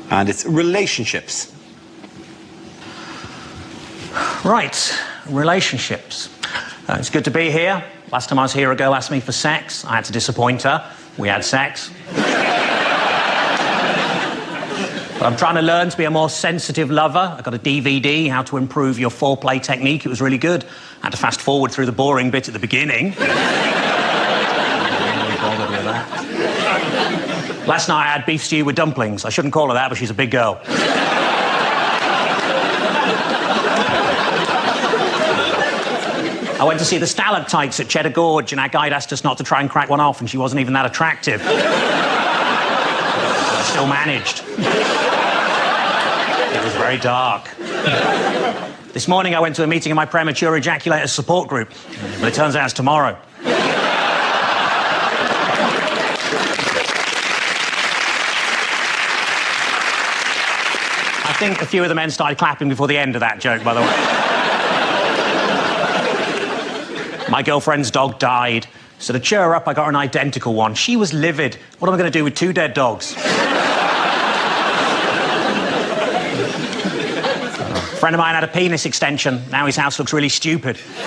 And it's relationships. Right, relationships. It's good to be here. Last time I was here, a girl asked me for sex. I had to disappoint her. We had sex. But I'm trying to learn to be a more sensitive lover. I got a DVD, How to Improve Your Foreplay Technique. It was really good. I had to fast forward through the boring bit at the beginning. Last night I had beef stew with dumplings. I shouldn't call her that, but she's a big girl. I went to see the stalactites at Cheddar Gorge, and our guide asked us not to try and crack one off, and she wasn't even that attractive. I still managed. It was very dark. This morning I went to a meeting of my premature ejaculator support group, but it turns out it's tomorrow. I think a few of the men started clapping before the end of that joke, by the way. My girlfriend's dog died, so to cheer her up, I got her an identical one. She was livid. What am I going to do with 2 dead dogs? A friend of mine had a penis extension. Now his house looks really stupid. Very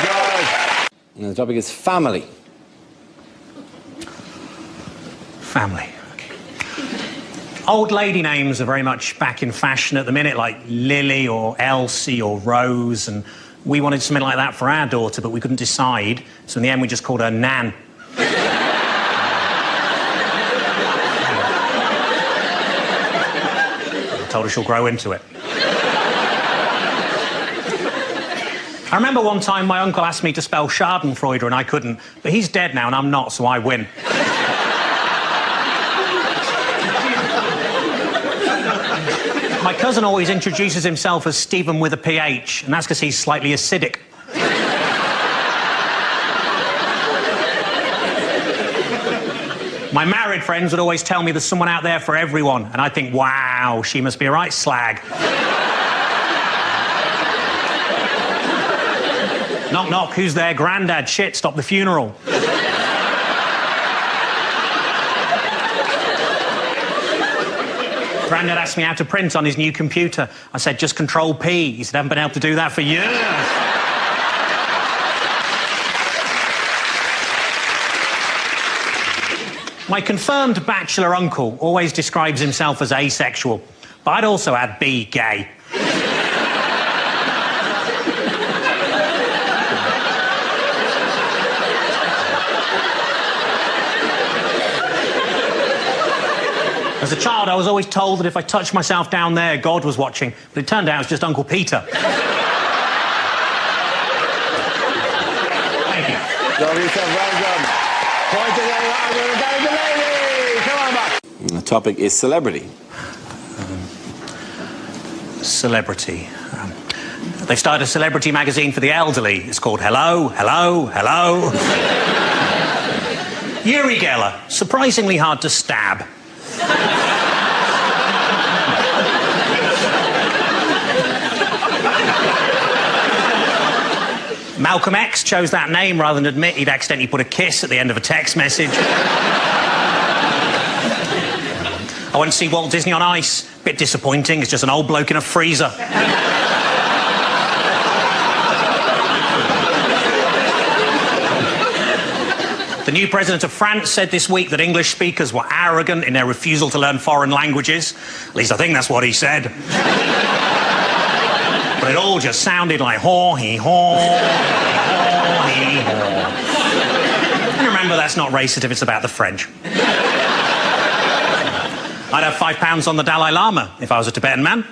good. And the topic is family. Family. Okay. Old lady names are very much back in fashion at the minute, like Lily or Elsie or Rose, and we wanted something like that for our daughter, but we couldn't decide, so in the end we just called her Nan. I told her she'll grow into it. I remember one time my uncle asked me to spell Schadenfreude and I couldn't, but he's dead now and I'm not, so I win. My cousin always introduces himself as Stephen with a PH, and that's because he's slightly acidic. My married friends would always tell me there's someone out there for everyone, and I'd think, wow, she must be a right slag. Knock, knock, who's there? Grandad, shit, stop the funeral. Grandad asked me how to print on his new computer. I said, just Control P. He said, I haven't been able to do that for years. My confirmed bachelor uncle always describes himself as asexual, but I'd also add be gay. As a child, I was always told that if I touched myself down there, God was watching, but it turned out it was just Uncle Peter. Thank you. Well done. Point again, Delaney. Come on back. The topic is celebrity. Celebrity. They started a celebrity magazine for the elderly. It's called Hello, Hello, Hello. Uri Geller, surprisingly hard to stab. Malcolm X chose that name rather than admit he'd accidentally put a kiss at the end of a text message. I went to see Walt Disney on Ice. Bit disappointing, it's just an old bloke in a freezer. The new president of France said this week that English speakers were arrogant in their refusal to learn foreign languages. At least I think that's what he said. But it all just sounded like haw-hee-haw, haw-hee-haw. And remember, that's not racist if it's about the French. I'd have £5 on the Dalai Lama if I was a Tibetan man.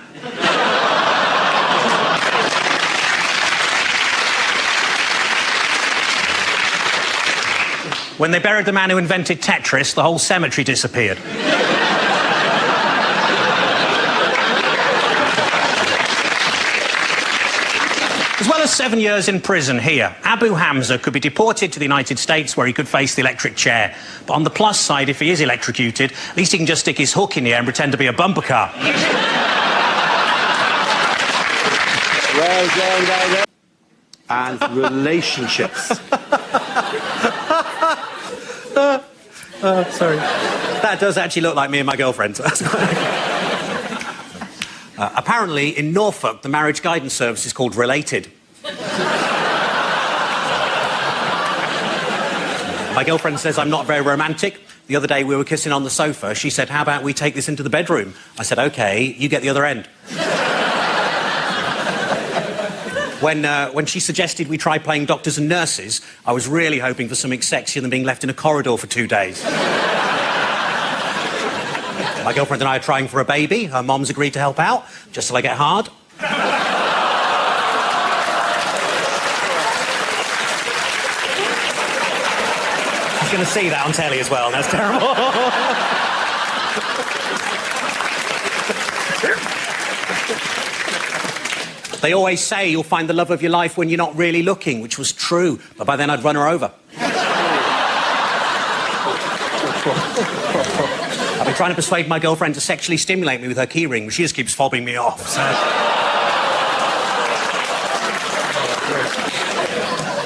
When they buried the man who invented Tetris, the whole cemetery disappeared. As well as 7 years in prison here, Abu Hamza could be deported to the United States where he could face the electric chair. But on the plus side, if he is electrocuted, at least he can just stick his hook in the air and pretend to be a bumper car. Well done, guys. And relationships. Sorry. That does actually look like me and my girlfriend. Apparently, in Norfolk, the marriage guidance service is called Related. My girlfriend says I'm not very romantic. The other day we were kissing on the sofa. She said, how about we take this into the bedroom? I said, OK, you get the other end. When she suggested we try playing doctors and nurses, I was really hoping for something sexier than being left in a corridor for 2 days. My girlfriend and I are trying for a baby. Her mom's agreed to help out, just till I get hard. She's going to see that on telly as well. That's terrible. They always say you'll find the love of your life when you're not really looking, which was true, but by then I'd run her over. I've been trying to persuade my girlfriend to sexually stimulate me with her keyring, but she just keeps fobbing me off. So...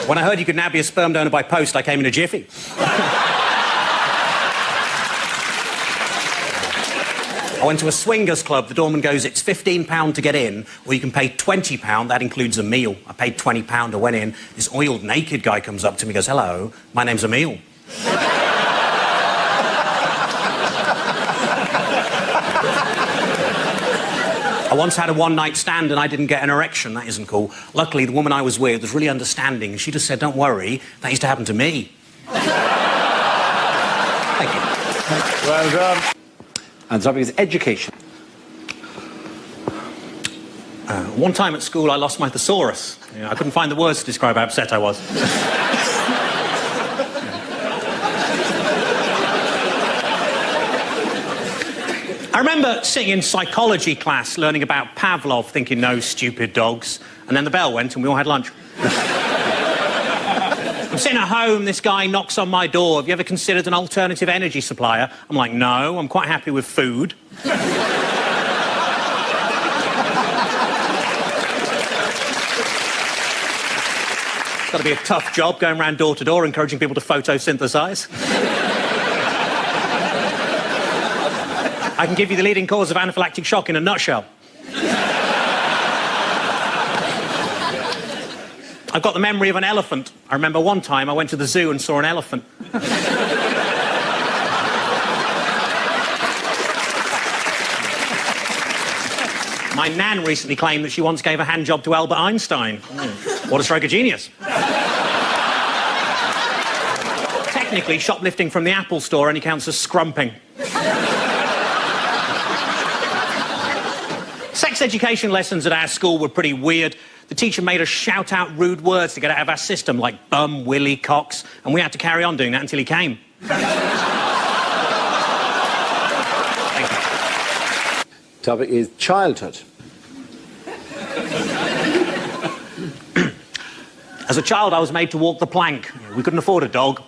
When I heard you could now be a sperm donor by post, I came in a jiffy. I went to a swingers club. The doorman goes, it's £15 to get in, or you can pay £20. That includes a meal. I paid £20. I went in. This oiled, naked guy comes up to me and goes, hello, my name's Emil. I once had a one-night stand and I didn't get an erection. That isn't cool. Luckily, the woman I was with was really understanding. She just said, don't worry, that used to happen to me. Thank you. Well done. And the topic is education. One time at school, I lost my thesaurus. I couldn't find the words to describe how upset I was. I remember sitting in psychology class learning about Pavlov, thinking, no stupid dogs. And then the bell went and we all had lunch. I'm sitting at home, this guy knocks on my door. Have you ever considered an alternative energy supplier? I'm like, no, I'm quite happy with food. It's got to be a tough job going around door to door encouraging people to photosynthesize. I can give you the leading cause of anaphylactic shock in a nutshell. I've got the memory of an elephant. I remember one time I went to the zoo and saw an elephant. My nan recently claimed that she once gave a hand job to Albert Einstein. What a stroke of genius. Technically, shoplifting from the Apple store only counts as scrumping. Sex education lessons at our school were pretty weird. The teacher made us shout out rude words to get out of our system, like bum, willy, cocks, and we had to carry on doing that until he came. Thank you. Topic is childhood. As a child, I was made to walk the plank. We couldn't afford a dog.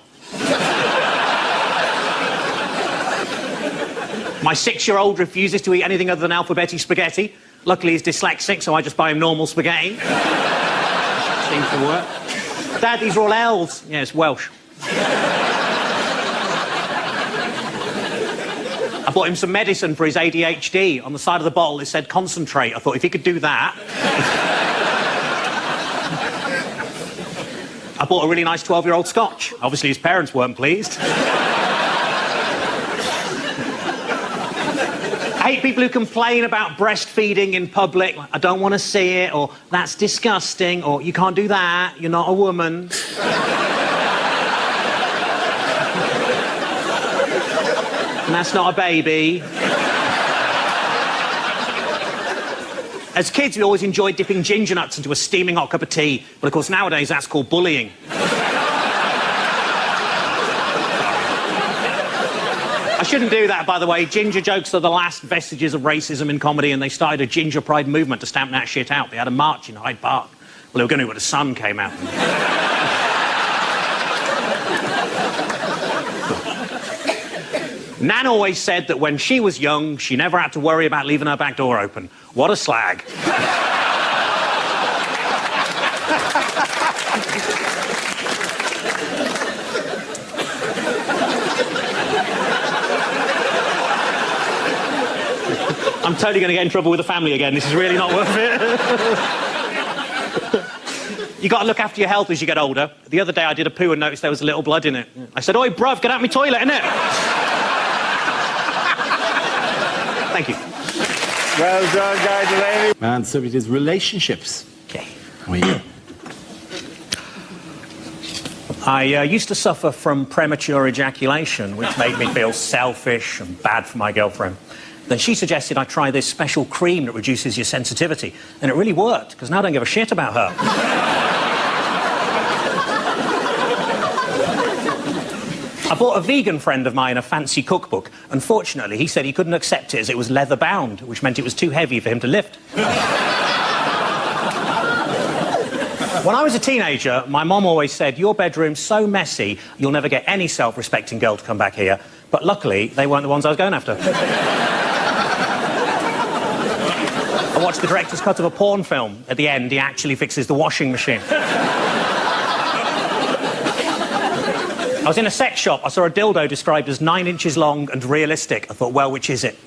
My 6-year-old refuses to eat anything other than alphabetti spaghetti. Luckily, he's dyslexic, so I just buy him normal spaghetti. Seems to work. Dad, these are all L's. Yeah, it's Welsh. I bought him some medicine for his ADHD. On the side of the bottle, it said concentrate. I thought if he could do that... I bought a really nice 12-year-old scotch. Obviously, his parents weren't pleased. I hate people who complain about breastfeeding in public. Like, I don't want to see it, or that's disgusting, or you can't do that, you're not a woman. And that's not a baby. As kids, we always enjoyed dipping ginger nuts into a steaming hot cup of tea. But, of course, nowadays, that's called bullying. I shouldn't do that, by the way. Ginger jokes are the last vestiges of racism in comedy, and they started a ginger pride movement to stamp that shit out. They had a march in Hyde Park. Well, they were going to when the sun came out. Nan always said that when she was young, she never had to worry about leaving her back door open. What a slag. I'm totally going to get in trouble with the family again. This is really not worth it. You got to look after your health as you get older. The other day I did a poo and noticed there was a little blood in it. I said, "Oi, bruv, get out my toilet, innit?" Thank you. Well done, Guy Delaney. And the subject is relationships. Okay. How are you? I used to suffer from premature ejaculation, which made me feel selfish and bad for my girlfriend. Then she suggested I try this special cream that reduces your sensitivity, and it really worked, because now I don't give a shit about her. I bought a vegan friend of mine a fancy cookbook. Unfortunately, he said he couldn't accept it as it was leather-bound, which meant it was too heavy for him to lift. When I was a teenager, my mom always said, "Your bedroom's so messy, you'll never get any self-respecting girl to come back here." But luckily, they weren't the ones I was going after. I watched the director's cut of a porn film. At the end, he actually fixes the washing machine. I was in a sex shop. I saw a dildo described as 9 inches long and realistic. I thought, well, which is it?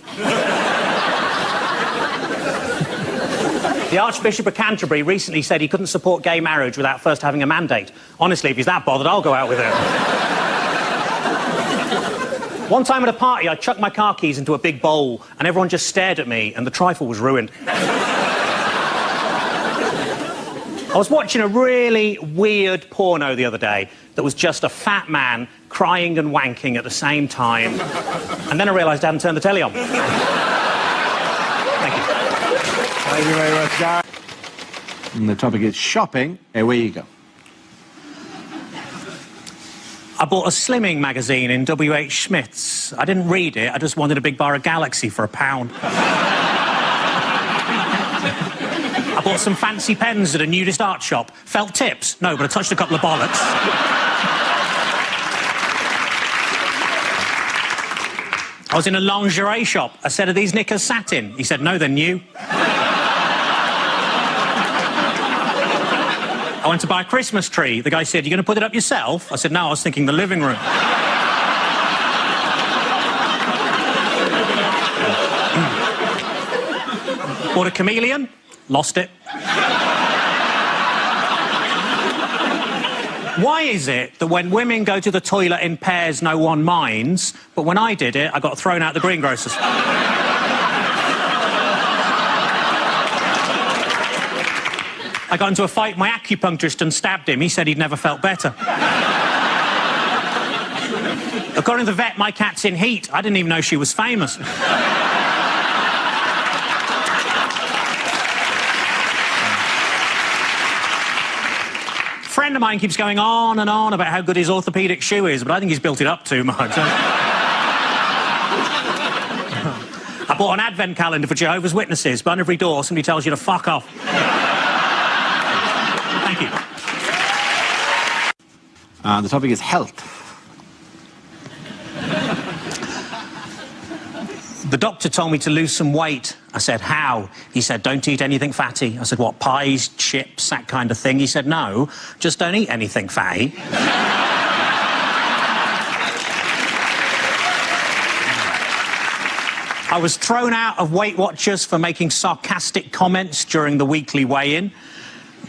The Archbishop of Canterbury recently said he couldn't support gay marriage without first having a mandate. Honestly, if he's that bothered, I'll go out with him. One time at a party, I chucked my car keys into a big bowl, and everyone just stared at me, and the trifle was ruined. I was watching a really weird porno the other day that was just a fat man crying and wanking at the same time. And then I realised I hadn't turned the telly on. Thank you. Thank you very much, Guy. And the topic is shopping. Away you go. I bought a slimming magazine in W.H. Smith's. I didn't read it, I just wanted a big bar of Galaxy for £1. I bought some fancy pens at a nudist art shop. Felt tips? No, but I touched a couple of bollocks. I was in a lingerie shop. I said, "Are these knickers satin?" He said, "No, they're new." I went to buy a Christmas tree. The guy said, "You going to put it up yourself?" I said, "No, I was thinking the living room." Bought a chameleon, lost it. Why is it that when women go to the toilet in pairs, no one minds, but when I did it, I got thrown out the greengrocers? I got into a fight with my acupuncturist and stabbed him. He said he'd never felt better. According to the vet, my cat's in heat. I didn't even know she was famous. A friend of mine keeps going on and on about how good his orthopaedic shoe is, but I think he's built it up too much. I bought an advent calendar for Jehovah's Witnesses, but on every door somebody tells you to fuck off. Thank you. The topic is health. The doctor told me to lose some weight. I said, "How?" He said, "Don't eat anything fatty." I said, "What, pies, chips, that kind of thing?" He said, "No, just don't eat anything fatty." I was thrown out of Weight Watchers for making sarcastic comments during the weekly weigh-in.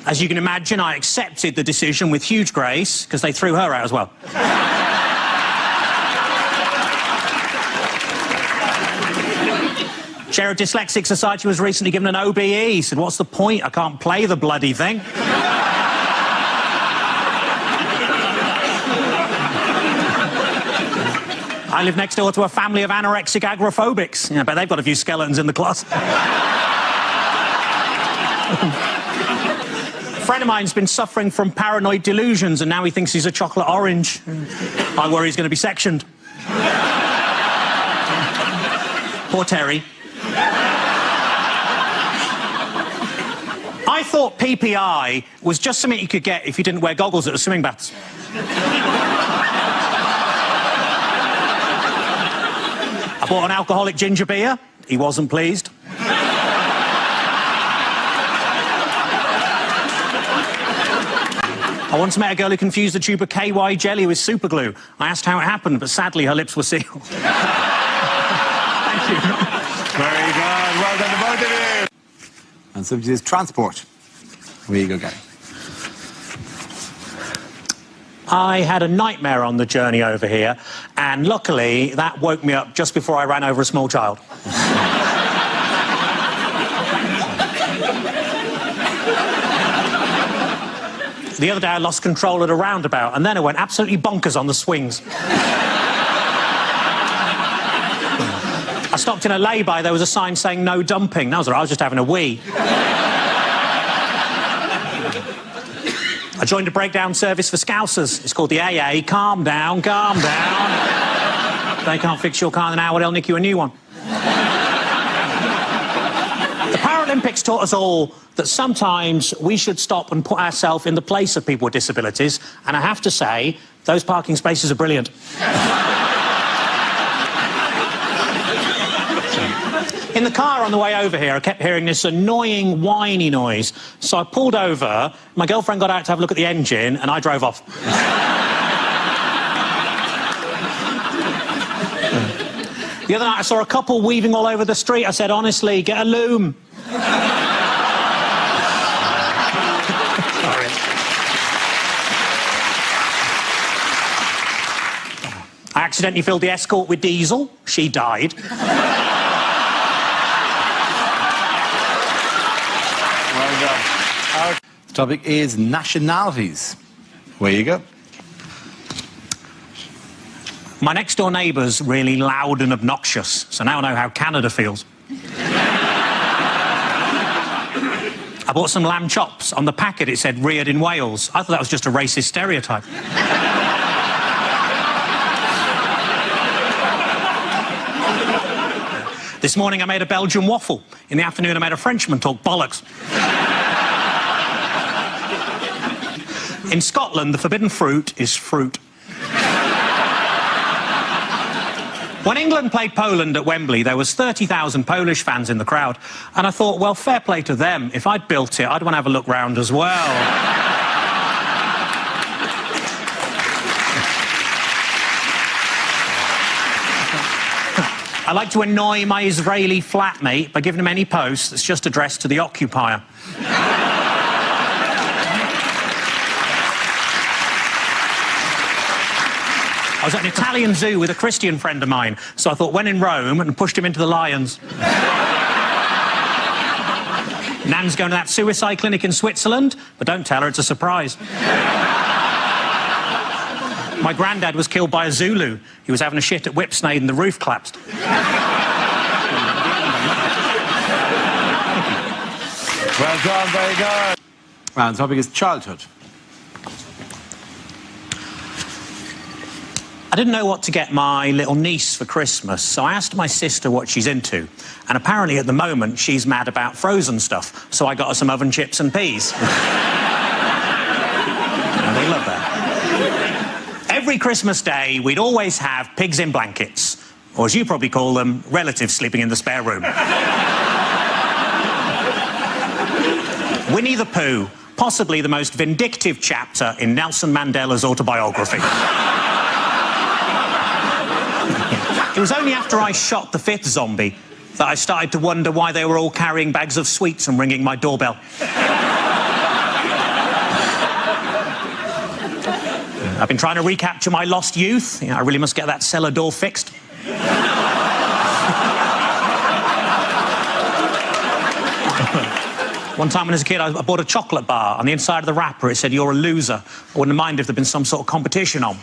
As you can imagine, I accepted the decision with huge grace, because they threw her out as well. Chair of Dyslexic Society was recently given an OBE. He said, "What's the point? I can't play the bloody thing." I live next door to a family of anorexic agoraphobics. Yeah, but they've got a few skeletons in the closet. A friend of mine's been suffering from paranoid delusions, and now he thinks he's a chocolate orange. I worry he's going to be sectioned. Poor Terry. I thought PPI was just something you could get if you didn't wear goggles at the swimming baths. I bought an alcoholic ginger beer. He wasn't pleased. I once met a girl who confused a tube of KY jelly with super glue. I asked how it happened, but sadly her lips were sealed. Thank you. Very good. point of view. And subject is transport. Where you go, Gary? I had a nightmare on the journey over here, and luckily that woke me up just before I ran over a small child. The other day I lost control at a roundabout, and then I went absolutely bonkers on the swings. I stopped in a lay-by, there was a sign saying no dumping. That was all right, I was just having a wee. I joined a breakdown service for Scousers. It's called the AA. Calm down, calm down. If they can't fix your car in an hour, they'll nick you a new one. The Paralympics taught us all that sometimes we should stop and put ourselves in the place of people with disabilities, and I have to say, those parking spaces are brilliant. In the car on the way over here, I kept hearing this annoying, whiny noise. So I pulled over, my girlfriend got out to have a look at the engine, and I drove off. The other night, I saw a couple weaving all over the street. I said, honestly, get a loom. Sorry. I accidentally filled the Escort with diesel. She died. Our topic is nationalities. Where you go? My next-door neighbour's really loud and obnoxious, so now I know how Canada feels. I bought some lamb chops. On the packet it said reared in Wales. I thought that was just a racist stereotype. This morning I made a Belgian waffle. In the afternoon I made a Frenchman talk bollocks. In Scotland, the forbidden fruit is fruit. When England played Poland at Wembley, there was 30,000 Polish fans in the crowd. And I thought, well, fair play to them. If I'd built it, I'd want to have a look round as well. I like to annoy my Israeli flatmate by giving him any post that's just addressed to the occupier. I was at an Italian zoo with a Christian friend of mine, so I thought, when in Rome, and pushed him into the lions. Nan's going to that suicide clinic in Switzerland, but don't tell her, it's a surprise. My granddad was killed by a Zulu. He was having a shit at Whipsnade and the roof collapsed. Well done, very good. Well, the topic is childhood. I didn't know what to get my little niece for Christmas, so I asked my sister what she's into. And apparently, at the moment, she's mad about frozen stuff, so I got her some oven chips and peas. And they love that. Every Christmas day, we'd always have pigs in blankets, or as you probably call them, relatives sleeping in the spare room. Winnie the Pooh, possibly the most vindictive chapter in Nelson Mandela's autobiography. It was only after I shot the fifth zombie that I started to wonder why they were all carrying bags of sweets and ringing my doorbell. I've been trying to recapture my lost youth. I really must get that cellar door fixed. One time when I was a kid, I bought a chocolate bar. On the inside of the wrapper, it said, "You're a loser." I wouldn't mind if there'd been some sort of competition on.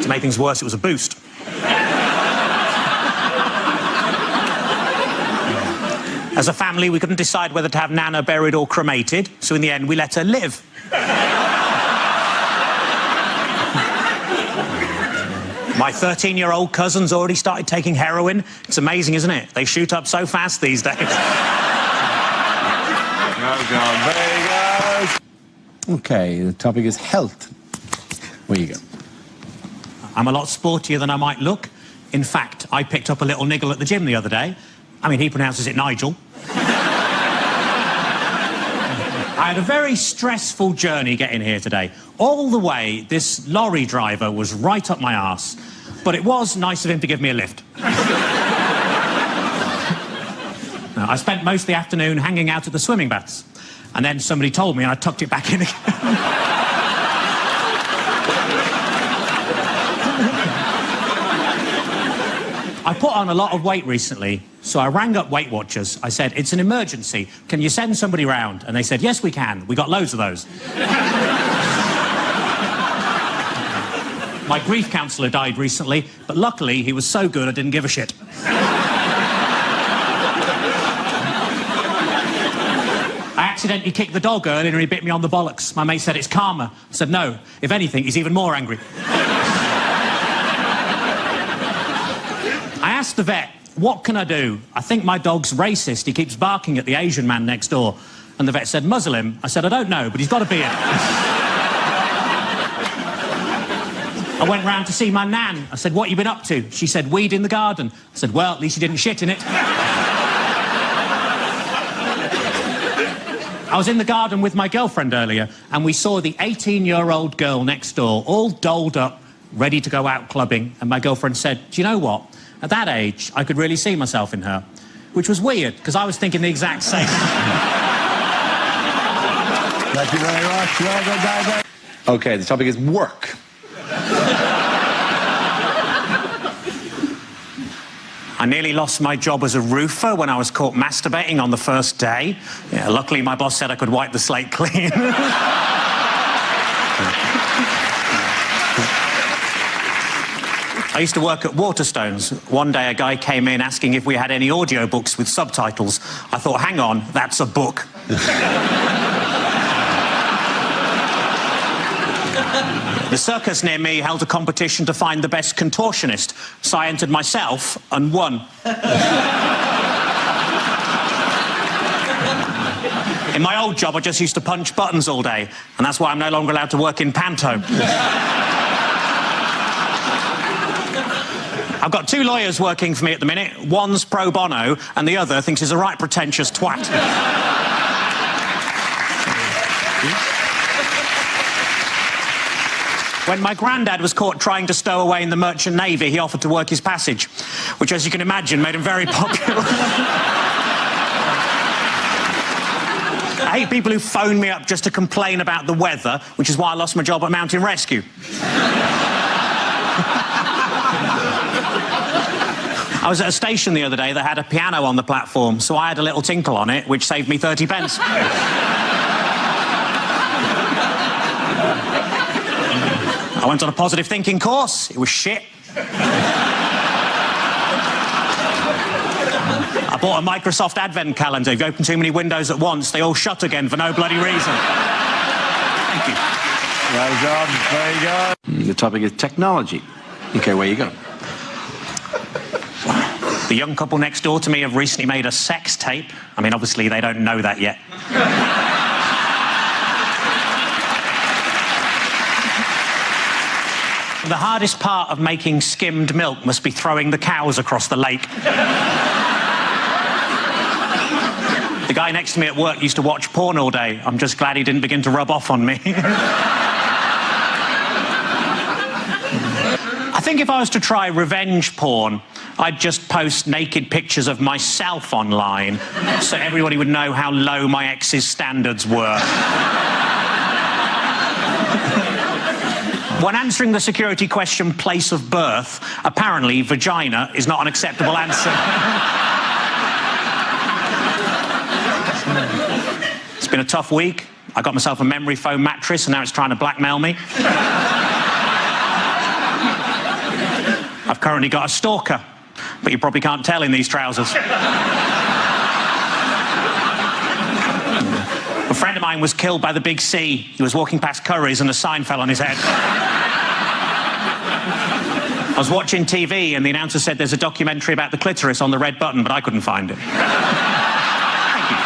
To make things worse, it was a boost. As a family, we couldn't decide whether to have Nana buried or cremated, so in the end, we let her live. My 13-year-old cousin's already started taking heroin. It's amazing, isn't it? They shoot up so fast these days. Well done, very good. Okay, the topic is health. Where you go? I'm a lot sportier than I might look. In fact, I picked up a little niggle at the gym the other day. I mean, he pronounces it Nigel. I had a very stressful journey getting here today. All the way, this lorry driver was right up my arse. But it was nice of him to give me a lift. I spent most of the afternoon hanging out at the swimming baths. And then somebody told me and I tucked it back in again. I put on a lot of weight recently, so I rang up Weight Watchers. I said, it's an emergency. Can you send somebody round? And they said, yes, we can. We got loads of those. My grief counsellor died recently, but luckily he was so good I didn't give a shit. I accidentally kicked the dog earlier and he bit me on the bollocks. My mate said it's karma. I said no. If anything, he's even more angry. I asked the vet, what can I do? I think my dog's racist. He keeps barking at the Asian man next door. And the vet said, muzzle him. I said, I don't know, but he's got a beard. I went round to see my nan. I said, what you been up to? She said, weed in the garden. I said, well, at least you didn't shit in it. I was in the garden with my girlfriend earlier, and we saw the 18-year-old girl next door, all dolled up, ready to go out clubbing. And my girlfriend said, do you know what? At that age, I could really see myself in her. Which was weird, because I was thinking the exact same. Thank you very much. Well done, David. Okay, the topic is work. I nearly lost my job as a roofer when I was caught masturbating on the first day. Yeah, luckily, my boss said I could wipe the slate clean. I used to work at Waterstones. One day, a guy came in asking if we had any audiobooks with subtitles. I thought, hang on, that's a book. The circus near me held a competition to find the best contortionist, so I entered myself and won. In my old job, I just used to punch buttons all day, and that's why I'm no longer allowed to work in panto. I've got two lawyers working for me at the minute. One's pro bono, and the other thinks he's a right pretentious twat. When my granddad was caught trying to stow away in the Merchant Navy, he offered to work his passage, which, as you can imagine, made him very popular. I hate people who phone me up just to complain about the weather, which is why I lost my job at Mountain Rescue. I was at a station the other day that had a piano on the platform, so I had a little tinkle on it, which saved me 30 pence. I went on a positive thinking course. It was shit. I bought a Microsoft Advent calendar. If you open too many windows at once, they all shut again for no bloody reason. Thank you. Well done. Very good. The topic is technology. Okay, where you go? The young couple next door to me have recently made a sex tape. I mean, obviously, they don't know that yet. The hardest part of making skimmed milk must be throwing the cows across the lake. The guy next to me at work used to watch porn all day. I'm just glad he didn't begin to rub off on me. I think if I was to try revenge porn, I'd just post naked pictures of myself online so everybody would know how low my ex's standards were. When answering the security question, place of birth, apparently vagina is not an acceptable answer. It's been a tough week. I got myself a memory foam mattress and now it's trying to blackmail me. I've currently got a stalker, but you probably can't tell in these trousers. A friend of mine was killed by the big sea. He was walking past Curry's and a sign fell on his head. I was watching TV and the announcer said there's a documentary about the clitoris on the red button, but I couldn't find it. Thank you.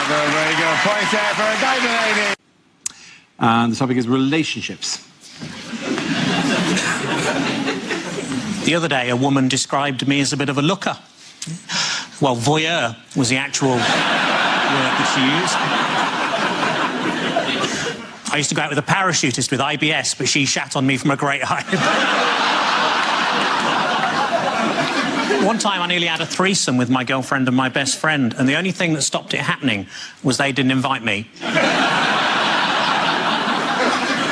Very good. Point there for Delaney. And the topic is relationships. The other day, a woman described me as a bit of a looker. Well, voyeur was the actual word that she used. I used to go out with a parachutist with IBS, but she shat on me from a great height. One time I nearly had a threesome with my girlfriend and my best friend, and the only thing that stopped it happening was they didn't invite me.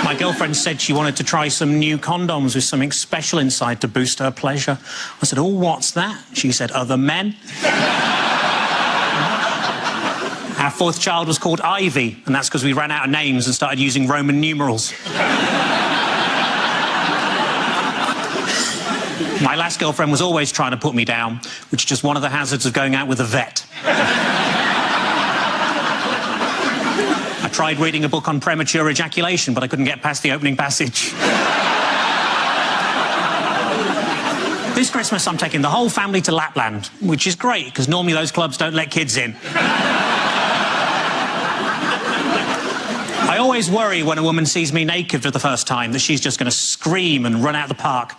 My girlfriend said she wanted to try some new condoms with something special inside to boost her pleasure. I said, oh, what's that? She said, other men. Our fourth child was called Ivy, and that's because we ran out of names and started using Roman numerals. My last girlfriend was always trying to put me down, which is just one of the hazards of going out with a vet. I tried reading a book on premature ejaculation, but I couldn't get past the opening passage. This Christmas, I'm taking the whole family to Lapland, which is great, because normally those clubs don't let kids in. I always worry when a woman sees me naked for the first time that she's just going to scream and run out the park.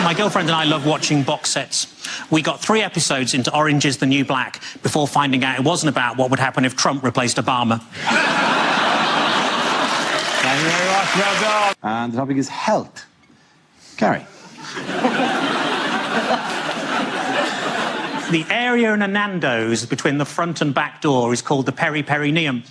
My girlfriend and I love watching box sets. We got 3 episodes into Orange is the New Black before finding out it wasn't about what would happen if Trump replaced Obama. Thank you very much. Well done. And the topic is health. Gary. The area in a Nando's between the front and back door is called the peri-perineum.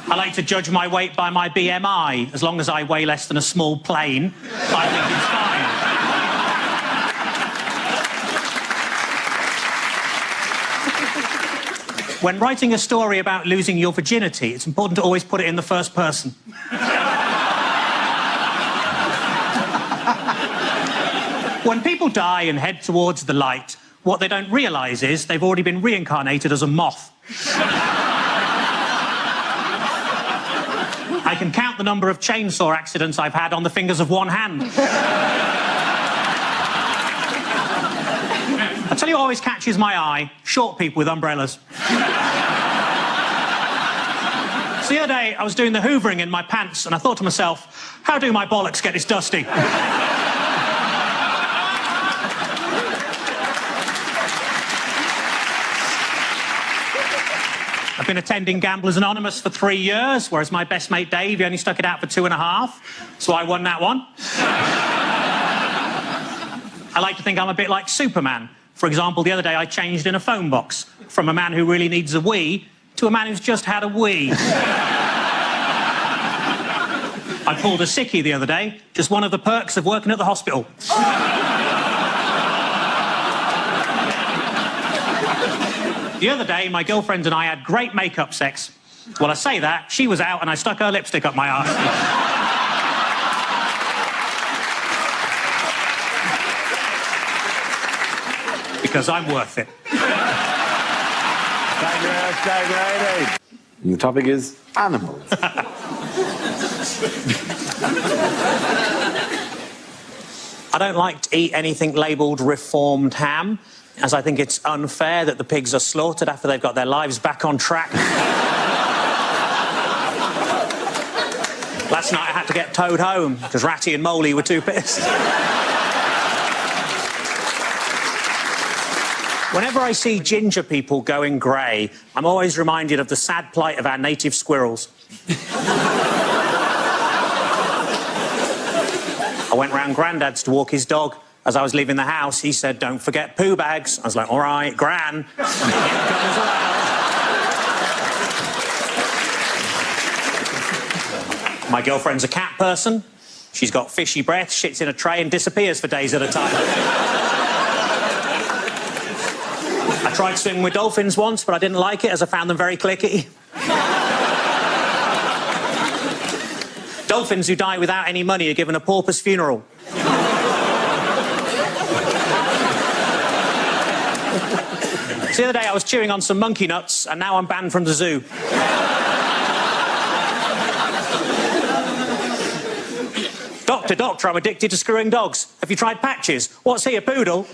I like to judge my weight by my BMI. As long as I weigh less than a small plane, I think it's fine. When writing a story about losing your virginity, it's important to always put it in the first person. When people die and head towards the light, what they don't realise is they've already been reincarnated as a moth. I can count the number of chainsaw accidents I've had on the fingers of one hand. I tell you what always catches my eye, short people with umbrellas. So the other day, I was doing the hoovering in my pants, and I thought to myself, how do my bollocks get this dusty? I've been attending Gamblers Anonymous for 3 years, whereas my best mate Dave, he only stuck it out for 2.5, so I won that one. I like to think I'm a bit like Superman. For example, the other day I changed in a phone box from a man who really needs a wee to a man who's just had a wee. I pulled a sickie the other day, just one of the perks of working at the hospital. The other day, my girlfriend and I had great make-up sex. Well, I say that, she was out and I stuck her lipstick up my arse. Because I'm worth it. Thank you very much, Delaney. The topic is animals. I don't like to eat anything labelled reformed ham, as I think it's unfair that the pigs are slaughtered after they've got their lives back on track. Last night I had to get towed home because Ratty and Moley were too pissed. Whenever I see ginger people going grey, I'm always reminded of the sad plight of our native squirrels. I went round Grandad's to walk his dog. As I was leaving the house, he said, don't forget poo bags. I was like, all right, Gran. My girlfriend's a cat person. She's got fishy breath, shits in a tray and disappears for days at a time. I tried swimming with dolphins once, but I didn't like it as I found them very clicky. Dolphins who die without any money are given a pauper's funeral. So the other day I was chewing on some monkey nuts and now I'm banned from the zoo. Doctor, I'm addicted to screwing dogs. Have you tried patches? What's he, a poodle?